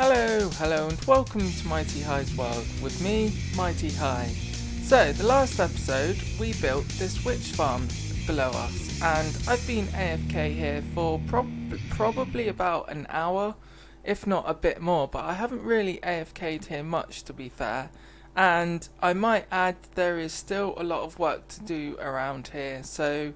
Hello and welcome to Mighty High's world with me, Mighty High. So, the last episode we built this witch farm below us and I've been AFK here for probably about an hour, if not a bit more, but I haven't really AFK'd here much to be fair. And I might add there is still a lot of work to do around here, so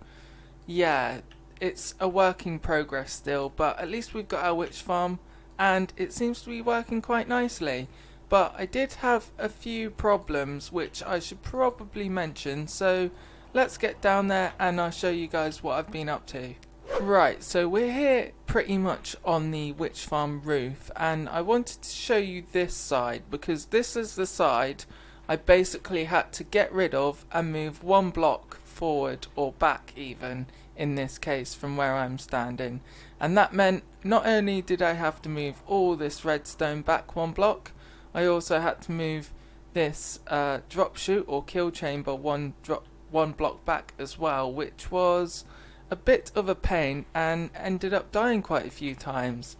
yeah, it's a work in progress still, but at least we've got our witch farm and it seems to be working quite nicely. But I did have a few problems which I should probably mention, so let's get down there and I'll show you guys what I've been up to. Right, so we're here pretty much on the witch farm roof and I wanted to show you this side because this is the side I basically had to get rid of and move one block forward or back even in this case from where I'm standing, and that meant not only did I have to move all this redstone back one block, I also had to move this drop chute or kill chamber one block back as well, which was a bit of a pain and ended up dying quite a few times.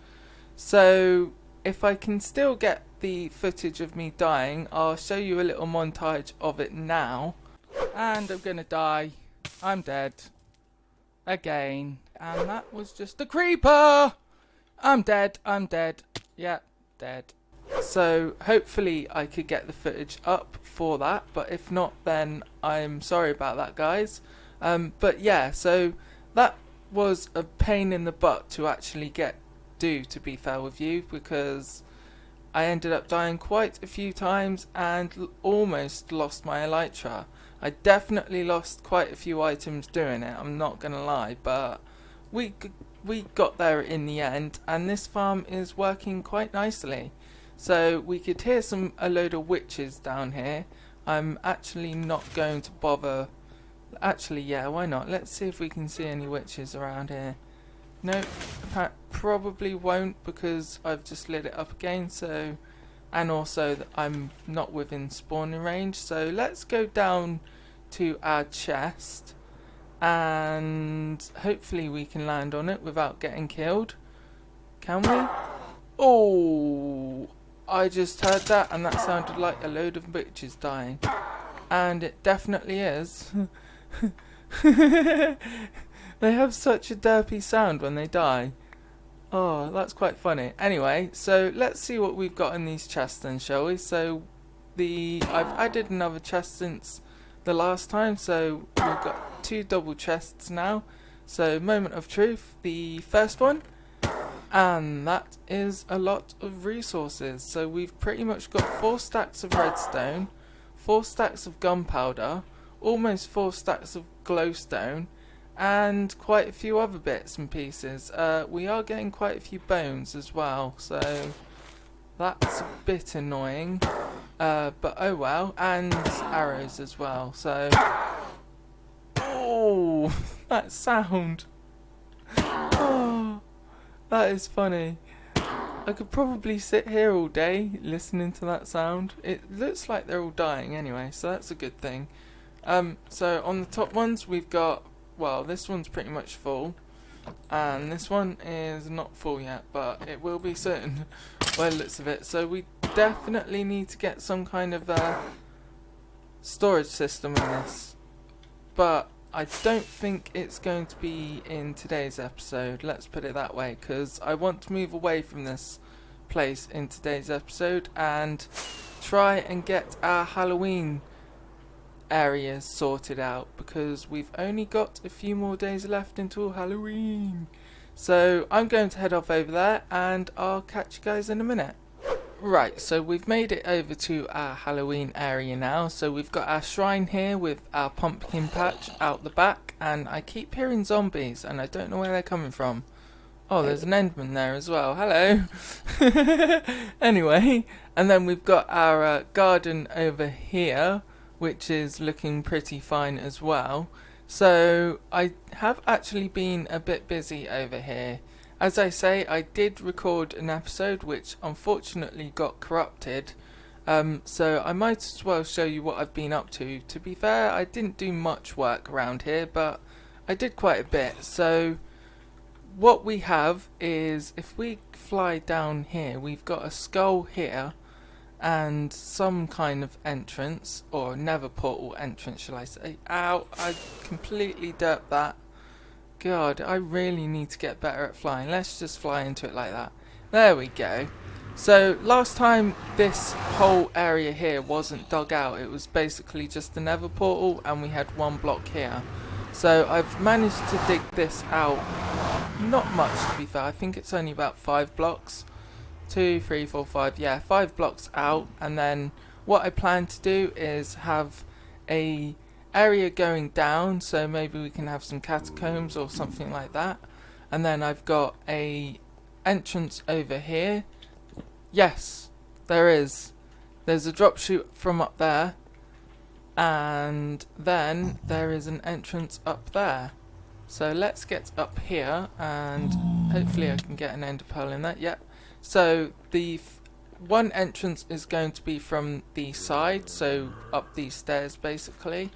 So if I can still get the footage of me dying, I'll show you a little montage of it now. And I'm gonna die. I'm dead. Again. And that was just a creeper! I'm dead. Yeah, dead. So hopefully I could get the footage up for that, but if not then I'm sorry about that, guys. But yeah, so that was a pain in the butt to actually do, to be fair with you, because I ended up dying quite a few times and almost lost my elytra. I definitely lost quite a few items doing it, I'm not gonna lie, but we got there in the end and this farm is working quite nicely. So we could hear a load of witches down here. I'm actually not going to bother. Actually, yeah, why not? Let's see if we can see any witches around here. No, probably won't because I've just lit it up again, so, and also that I'm not within spawning range. So let's go down to our chest and hopefully we can land on it without getting killed. Can we? Oh, I just heard that and that sounded like a load of witches dying. And it definitely is. They have such a derpy sound when they die. Oh, that's quite funny. Anyway, so let's see what we've got in these chests then, shall we? So I've added another chest since the last time, so we've got 2 double chests now. So moment of truth, the first one, and that is a lot of resources. So we've pretty much got 4 stacks of redstone, 4 stacks of gunpowder, almost 4 stacks of glowstone, and quite a few other bits and pieces. We are getting quite a few bones as well, so that's a bit annoying, but oh well, and arrows as well. So oh, that sound, oh, that is funny. I could probably sit here all day listening to that sound. It looks like they're all dying anyway, so that's a good thing. So on the top ones we've got, well, this one's pretty much full and this one is not full yet, but it will be soon by the looks of it. So we definitely need to get some kind of storage system in this, but I don't think it's going to be in today's episode, let's put it that way, because I want to move away from this place in today's episode and try and get our Halloween areas sorted out, because we've only got a few more days left until Halloween. So I'm going to head off over there and I'll catch you guys in a minute. Right, so we've made it over to our Halloween area now. So we've got our shrine here with our pumpkin patch out the back, and I keep hearing zombies and I don't know where they're coming from. Oh, there's an Enderman there as well. Hello. Anyway, and then we've got our garden over here, which is looking pretty fine as well. So I have actually been a bit busy over here. As I say, I did record an episode which unfortunately got corrupted, so I might as well show you what I've been up to. To be fair, I didn't do much work around here, but I did quite a bit. So what we have is, if we fly down here, we've got a skull here and some kind of entrance, or nether portal entrance, shall I say. Ow, I completely derped that. God, I really need to get better at flying. Let's just fly into it like that. There we go. So last time this whole area here wasn't dug out. It was basically just the nether portal and we had one block here. So I've managed to dig this out. Not much, to be fair. I think it's only about 5 blocks. 2, 3, 4, 5. Yeah, 5 blocks out. And then what I plan to do is have a area going down. So maybe we can have some catacombs or something like that. And then I've got a entrance over here. Yes, there is. There's a drop chute from up there. And then there is an entrance up there. So let's get up here and hopefully I can get an ender pearl in there. Yep. So the one entrance is going to be from the side, so up these stairs basically,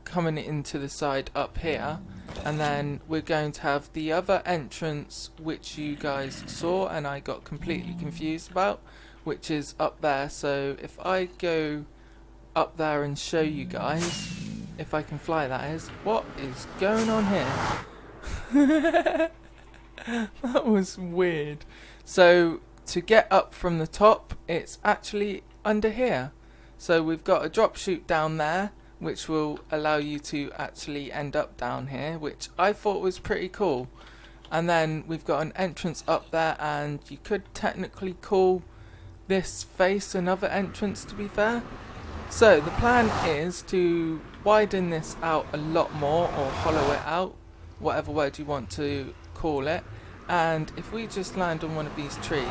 coming into the side up here. And then we're going to have the other entrance which you guys saw and I got completely confused about, which is up there. So if I go up there and show you guys, if I can fly, that is. What is going on here? That was weird. So to get up from the top, it's actually under here. So we've got a drop chute down there, which will allow you to actually end up down here, which I thought was pretty cool. And then we've got an entrance up there, and you could technically call this face another entrance, to be fair. So the plan is to widen this out a lot more, or hollow it out, whatever word you want to call it. And if we just land on one of these trees,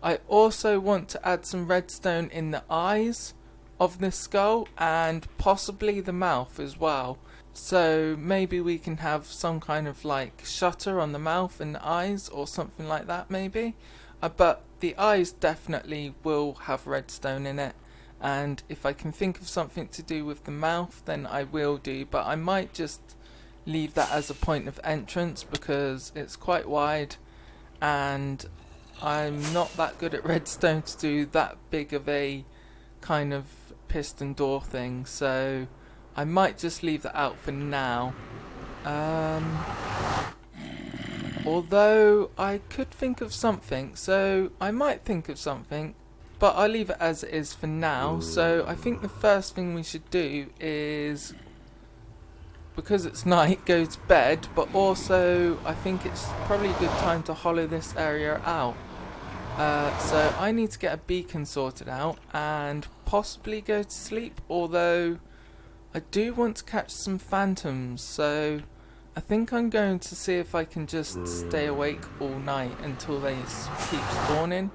I also want to add some redstone in the eyes of this skull and possibly the mouth as well. So maybe we can have some kind of like shutter on the mouth and the eyes or something like that maybe. But the eyes definitely will have redstone in it. And if I can think of something to do with the mouth, then I will do. But I might just leave that as a point of entrance because it's quite wide and I'm not that good at redstone to do that big of a kind of piston door thing, so I might just leave that out for now. Although I could think of something, so I might think of something, but I'll leave it as it is for now. So I think the first thing we should do is, because it's night, go to bed, but also I think it's probably a good time to hollow this area out. So I need to get a beacon sorted out and possibly go to sleep, although I do want to catch some phantoms, so I think I'm going to see if I can just stay awake all night until they keep spawning,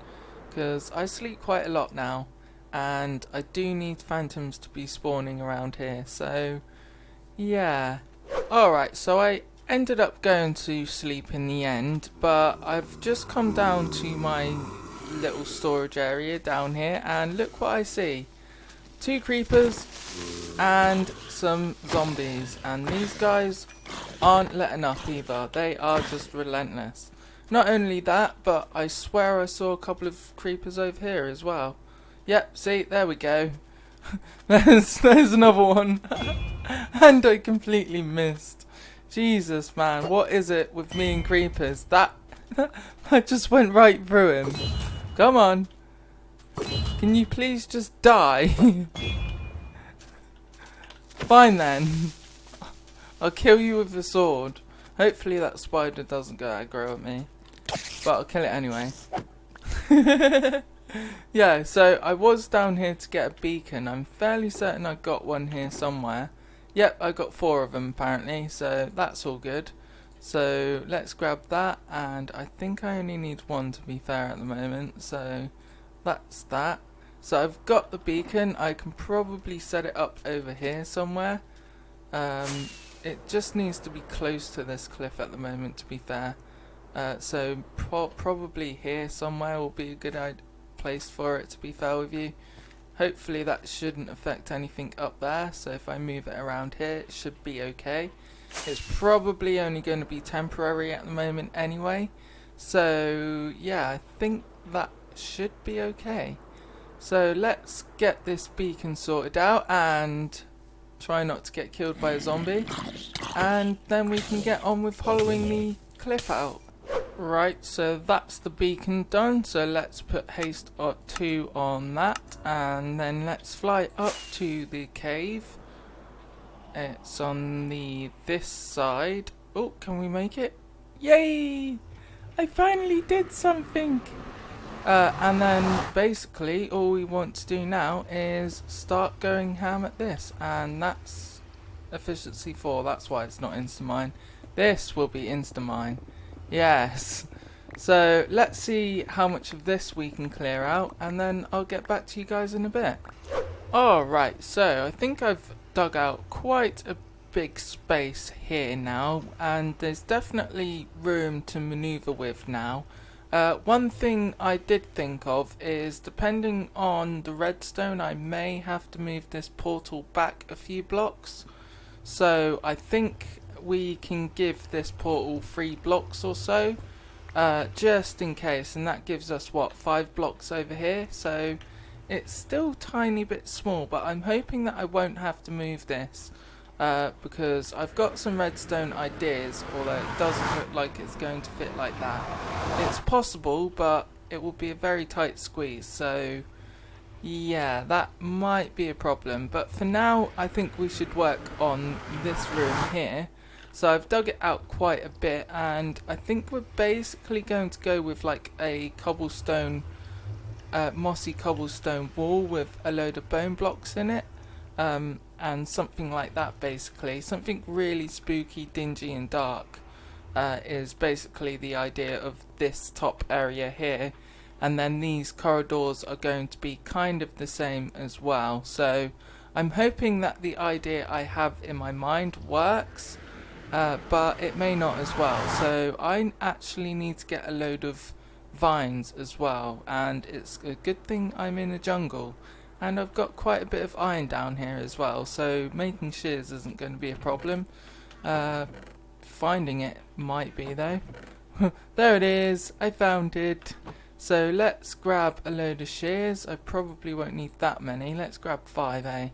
because I sleep quite a lot now and I do need phantoms to be spawning around here. So yeah, alright, so I ended up going to sleep in the end, but I've just come down to my little storage area down here and look what I see. 2 creepers and some zombies, and these guys aren't letting up either. They are just relentless. Not only that, but I swear I saw a couple of creepers over here as well. Yep, see, there we go. there's another one. And I completely missed. Jesus, man, what is it with me and creepers? That just went right through him. Come on. Can you please just die? Fine then. I'll kill you with the sword. Hopefully that spider doesn't go aggro at me. But I'll kill it anyway. Yeah, so I was down here to get a beacon. I'm fairly certain I got one here somewhere. Yep, I got 4 of them apparently, so that's all good. So let's grab that, and I think I only need 1 to be fair at the moment, so that's that. So I've got the beacon. I can probably set it up over here somewhere. It just needs to be close to this cliff at the moment, to be fair. So probably here somewhere will be a good place for it, to be fair with you. Hopefully that shouldn't affect anything up there, so if I move it around here it should be okay. It's probably only going to be temporary at the moment anyway. So yeah, I think that should be okay. So let's get this beacon sorted out and try not to get killed by a zombie. And then we can get on with hollowing the cliff out. Right, so that's the beacon done. So let's put haste 2 on that. And then let's fly up to the cave. It's on this side. Oh, can we make it? Yay! I finally did something! And then basically all we want to do now is start going ham at this. And that's efficiency 4, that's why it's not insta-mine. This will be insta-mine. Yes. So let's see how much of this we can clear out, and then I'll get back to you guys in a bit. Alright, so I think I've dug out quite a big space here now, and there's definitely room to maneuver with now. One thing I did think of is, depending on the redstone, I may have to move this portal back a few blocks. So I think we can give this portal 3 blocks or so, just in case, and that gives us what, 5 blocks over here. So it's still tiny bit small, but I'm hoping that I won't have to move this, because I've got some redstone ideas, although it doesn't look like it's going to fit like that. It's possible, but it will be a very tight squeeze, so yeah, that might be a problem. But for now, I think we should work on this room here. So I've dug it out quite a bit, and I think we're basically going to go with like a cobblestone, mossy cobblestone wall with a load of bone blocks in it, and something like that basically. Something really spooky, dingy and dark is basically the idea of this top area here. And then these corridors are going to be kind of the same as well. So I'm hoping that the idea I have in my mind works, but it may not as well. So I actually need to get a load of vines as well, and it's a good thing I'm in a jungle, and I've got quite a bit of iron down here as well, so making shears isn't going to be a problem. Finding it might be though. There it is, I found it. So let's grab a load of shears. I probably won't need that many. Let's grab 5,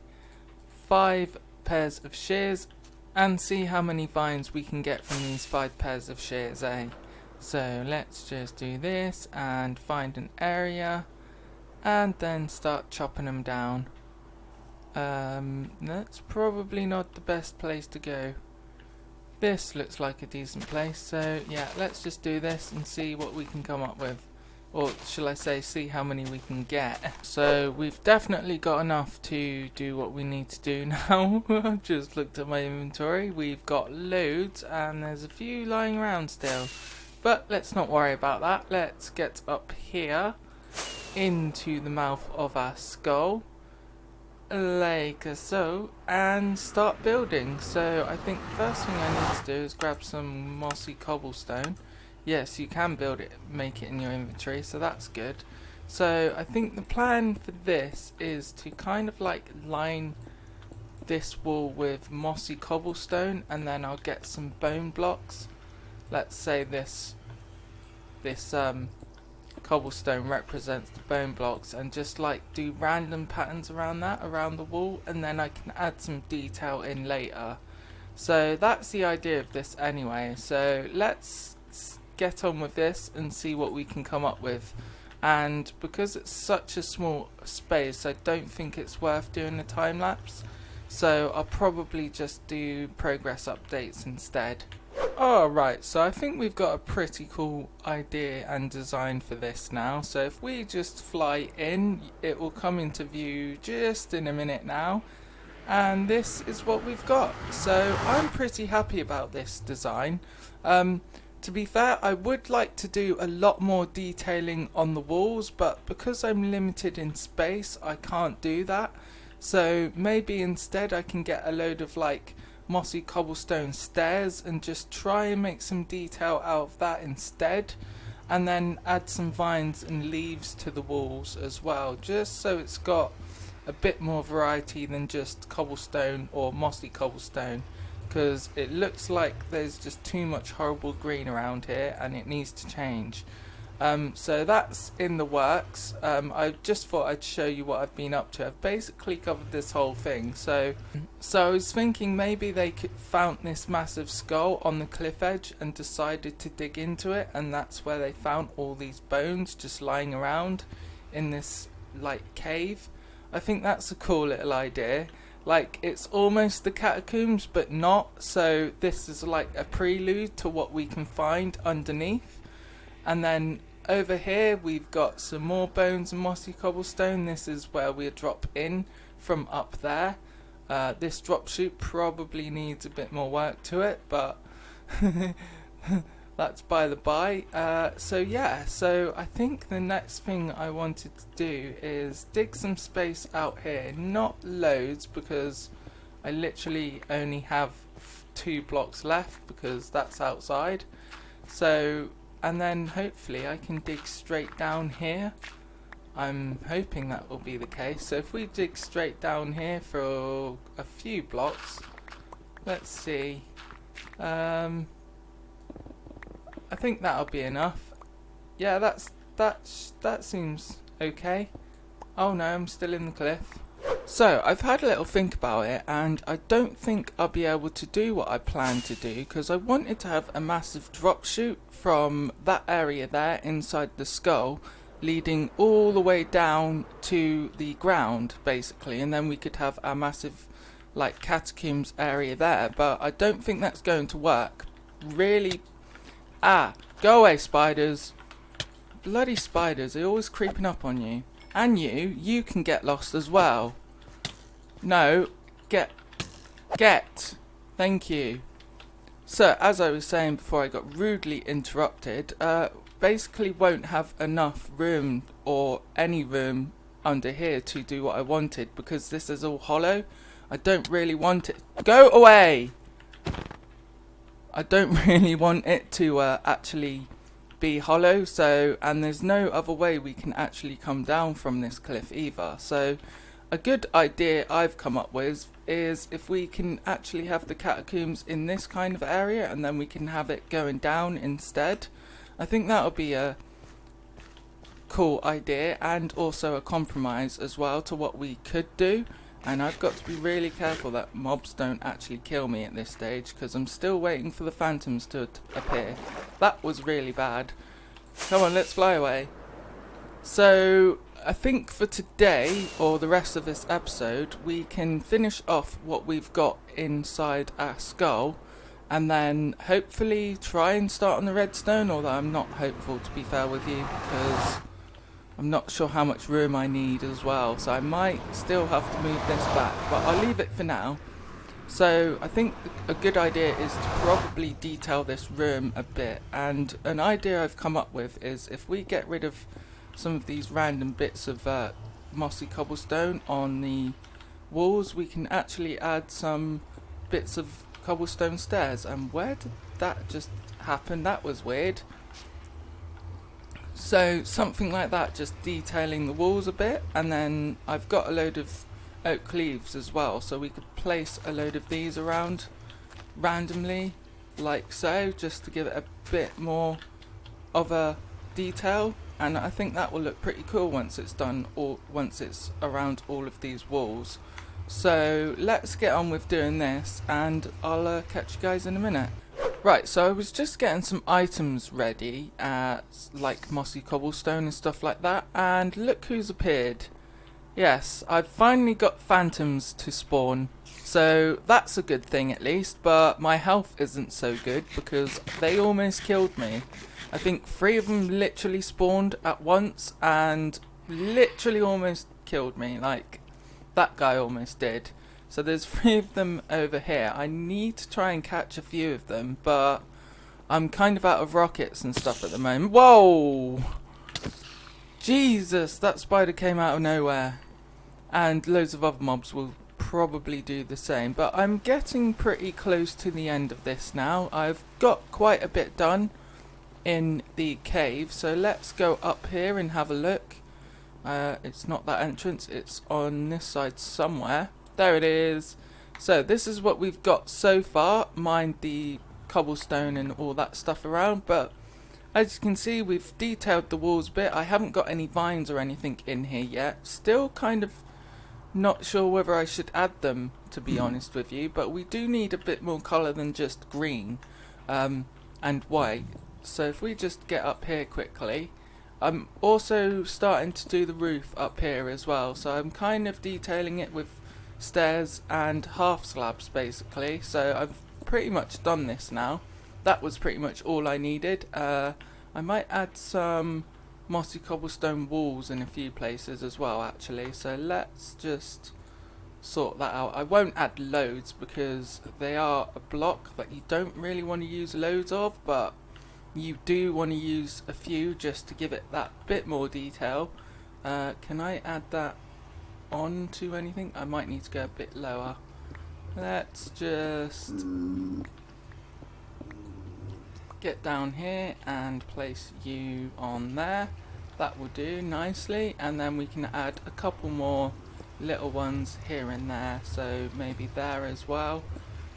5 pairs of shears, and see how many vines we can get from these 5 pairs of shears, So let's just do this and find an area, and then start chopping them down. That's probably not the best place to go. This looks like a decent place, so yeah, let's just do this and see what we can come up with. Or shall I say, see how many we can get. So we've definitely got enough to do what we need to do now. I've just looked at my inventory. We've got loads, and there's a few lying around still. But let's not worry about that. Let's get up here into the mouth of our skull, like so, and start building. So I think the first thing I need to do is grab some mossy cobblestone. Yes, you can build it, make it in your inventory, so that's good. So I think the plan for this is to kind of like line this wall with mossy cobblestone, and then I'll get some bone blocks. Let's say this cobblestone represents the bone blocks, and just like do random patterns around that, around the wall, and then I can add some detail in later. So that's the idea of this anyway. So let's get on with this and see what we can come up with. And because it's such a small space, I don't think it's worth doing a time lapse, so I'll probably just do progress updates instead. Alright, so I think we've got a pretty cool idea and design for this now. So if we just fly in, it will come into view just in a minute now, and this is what we've got. So I'm pretty happy about this design. To be fair, I would like to do a lot more detailing on the walls, but because I'm limited in space, I can't do that. So maybe instead I can get a load of like mossy cobblestone stairs and just try and make some detail out of that instead, and then add some vines and leaves to the walls as well, just so it's got a bit more variety than just cobblestone or mossy cobblestone. because it looks like there's just too much horrible green around here and it needs to change. So that's in the works. I just thought I'd show you what I've been up to. I've basically covered this whole thing. So I was thinking maybe they found this massive skull on the cliff edge and decided to dig into it, and that's where they found all these bones just lying around in this like cave. I think that's a cool little idea. Like, it's almost the catacombs but not, so this is like a prelude to what we can find underneath. And then over here we've got some more bones and mossy cobblestone. This is where we drop in from up there. This drop chute probably needs a bit more work to it, but that's by the by. So yeah, so I think the next thing I wanted to do is dig some space out here. Not loads, because I literally only have 2 blocks left because that's outside. So, and then hopefully I can dig straight down here. I'm hoping that will be the case. So if we dig straight down here for a few blocks, let's see. I think that'll be enough. Yeah, that seems okay. Oh no, I'm still in the cliff. So I've had a little think about it, and I don't think I'll be able to do what I planned to do, because I wanted to have a massive drop chute from that area there inside the skull, leading all the way down to the ground basically, and then we could have our massive like catacombs area there. But I don't think that's going to work really. Go away, spiders. Bloody spiders, they're always creeping up on you. And you can get lost as well. No, get. Thank you. So, as I was saying before I got rudely interrupted, basically won't have enough room or any room under here to do what I wanted, because this is all hollow. I don't really want it. Go away! I don't really want it to actually be hollow, and there's no other way we can actually come down from this cliff either. So a good idea I've come up with is if we can actually have the catacombs in this kind of area, and then we can have it going down instead. I think that'll be a cool idea, and also a compromise as well to what we could do. And I've got to be really careful that mobs don't actually kill me at this stage, because I'm still waiting for the phantoms to appear. That was really bad. Come on, let's fly away. So I think for today, or the rest of this episode, we can finish off what we've got inside our skull, and then hopefully try and start on the redstone, although I'm not hopeful, to be fair with you, because I'm not sure how much room I need as well, so I might still have to move this back, but I'll leave it for now. So I think a good idea is to probably detail this room a bit, and an idea I've come up with is if we get rid of some of these random bits of mossy cobblestone on the walls, we can actually add some bits of cobblestone stairs. And where did that just happen? That was weird. So something like that, just detailing the walls a bit, and then I've got a load of oak leaves as well, so we could place a load of these around randomly, like so, just to give it a bit more of a detail. And I think that will look pretty cool once it's done, or once it's around all of these walls. So let's get on with doing this, and I'll catch you guys in a minute. Right, so I was just getting some items ready, like mossy cobblestone and stuff like that, and look who's appeared. Yes, I've finally got phantoms to spawn, so that's a good thing at least, but my health isn't so good because they almost killed me. I think 3 of them literally spawned at once and literally almost killed me, like that guy almost did. So there's 3 of them over here. I need to try and catch a few of them, but I'm kind of out of rockets and stuff at the moment. Whoa! Jesus, that spider came out of nowhere. And loads of other mobs will probably do the same. But I'm getting pretty close to the end of this now. I've got quite a bit done in the cave. So let's go up here and have a look. It's not that entrance, it's on this side somewhere. There it is. So this is what we've got so far, mind the cobblestone and all that stuff around, but as you can see we've detailed the walls a bit. I haven't got any vines or anything in here yet. Still kind of not sure whether I should add them, to be honest with you, but we do need a bit more colour than just green and white. So if we just get up here quickly, I'm also starting to do the roof up here as well, so I'm kind of detailing it with stairs and half slabs basically. So I've pretty much done this now. That was pretty much all I needed. I might add some mossy cobblestone walls in a few places as well actually, so let's just sort that out. I won't add loads because they are a block that you don't really want to use loads of, but you do want to use a few just to give it that bit more detail. Can I add that on to anything? I might need to go a bit lower. Let's just get down here and place you on there. That will do nicely, and then we can add a couple more little ones here and there, so maybe there as well,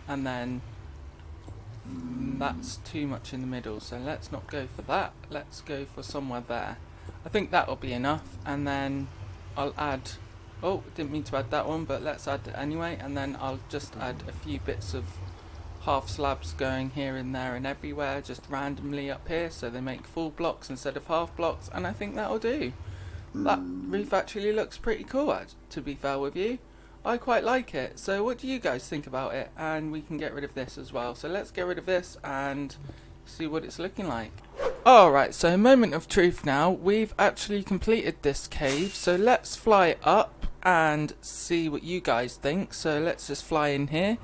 and then that's too much in the middle, so let's not go for that. Let's go for somewhere there. I think that will be enough, and then I'll add, oh, didn't mean to add that one, but let's add it anyway, and then I'll just add a few bits of half slabs going here and there and everywhere, just randomly up here, so they make full blocks instead of half blocks, and I think that'll do. That roof actually looks pretty cool, to be fair with you. I quite like it. So what do you guys think about it? And we can get rid of this as well. So let's get rid of this and see what it's looking like. Alright, so moment of truth now. We've actually completed this cave, so let's fly up and see what you guys think. So let's just fly in here.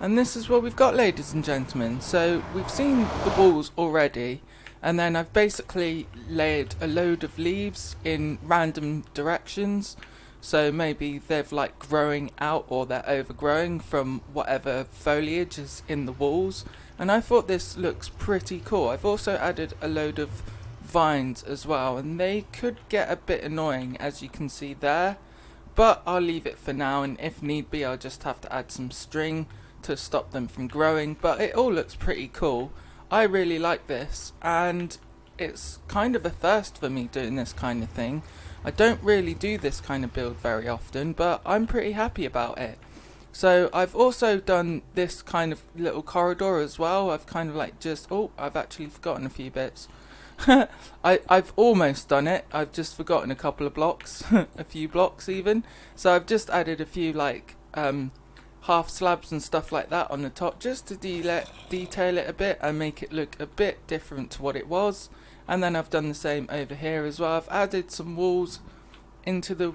And this is what we've got, ladies and gentlemen. So we've seen the walls already, and then I've basically laid a load of leaves in random directions. So maybe they've like growing out, or they're overgrowing from whatever foliage is in the walls. And I thought this looks pretty cool. I've also added a load of vines as well, and they could get a bit annoying as you can see there. But I'll leave it for now, and if need be I'll just have to add some string to stop them from growing, but it all looks pretty cool. I really like this, and it's kind of a first for me doing this kind of thing. I don't really do this kind of build very often, but I'm pretty happy about it. So I've also done this kind of little corridor as well. I've kind of like just, oh, I've actually forgotten a few bits. I've almost done it. I've just forgotten a couple of blocks, a few blocks even. So I've just added a few like half slabs and stuff like that on the top, just to detail it a bit and make it look a bit different to what it was. And then I've done the same over here as well. I've added some walls into the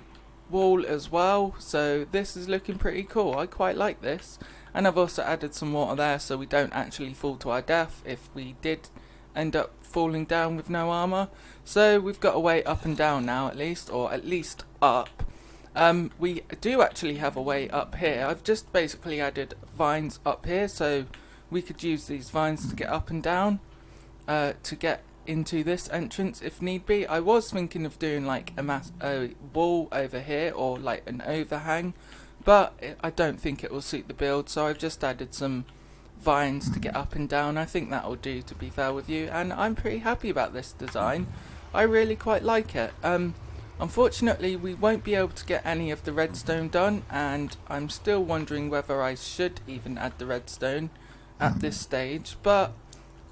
wall as well, so this is looking pretty cool. I quite like this. And I've also added some water there so we don't actually fall to our death if we did end up falling down with no armor. So we've got a way up and down now, at least, or at least up. We do actually have a way up here. I've just basically added vines up here, so we could use these vines to get up and down, to get into this entrance if need be. I was thinking of doing like a wall over here, or like an overhang, but I don't think it will suit the build, so I've just added some vines to get up and down. I think that will do, to be fair with you, and I'm pretty happy about this design. I really quite like it. Unfortunately we won't be able to get any of the redstone done, and I'm still wondering whether I should even add the redstone at this stage, but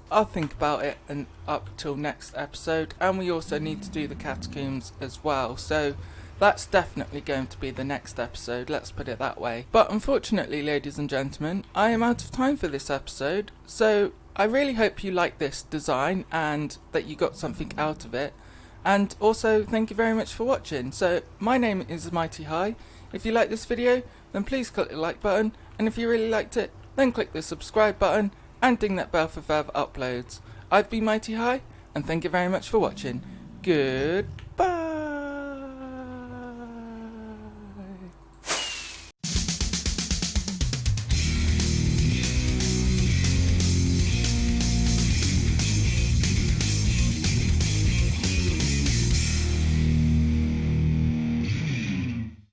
I'll think about it and up till next episode. And we also need to do the catacombs as well, so that's definitely going to be the next episode, let's put it that way. But unfortunately, ladies and gentlemen, I am out of time for this episode, so I really hope you like this design and that you got something out of it. And also, thank you very much for watching. So, my name is MightyHigh. If you like this video, then please click the like button. And if you really liked it, then click the subscribe button and ding that bell for further uploads. I've been MightyHigh, and thank you very much for watching. Goodbye.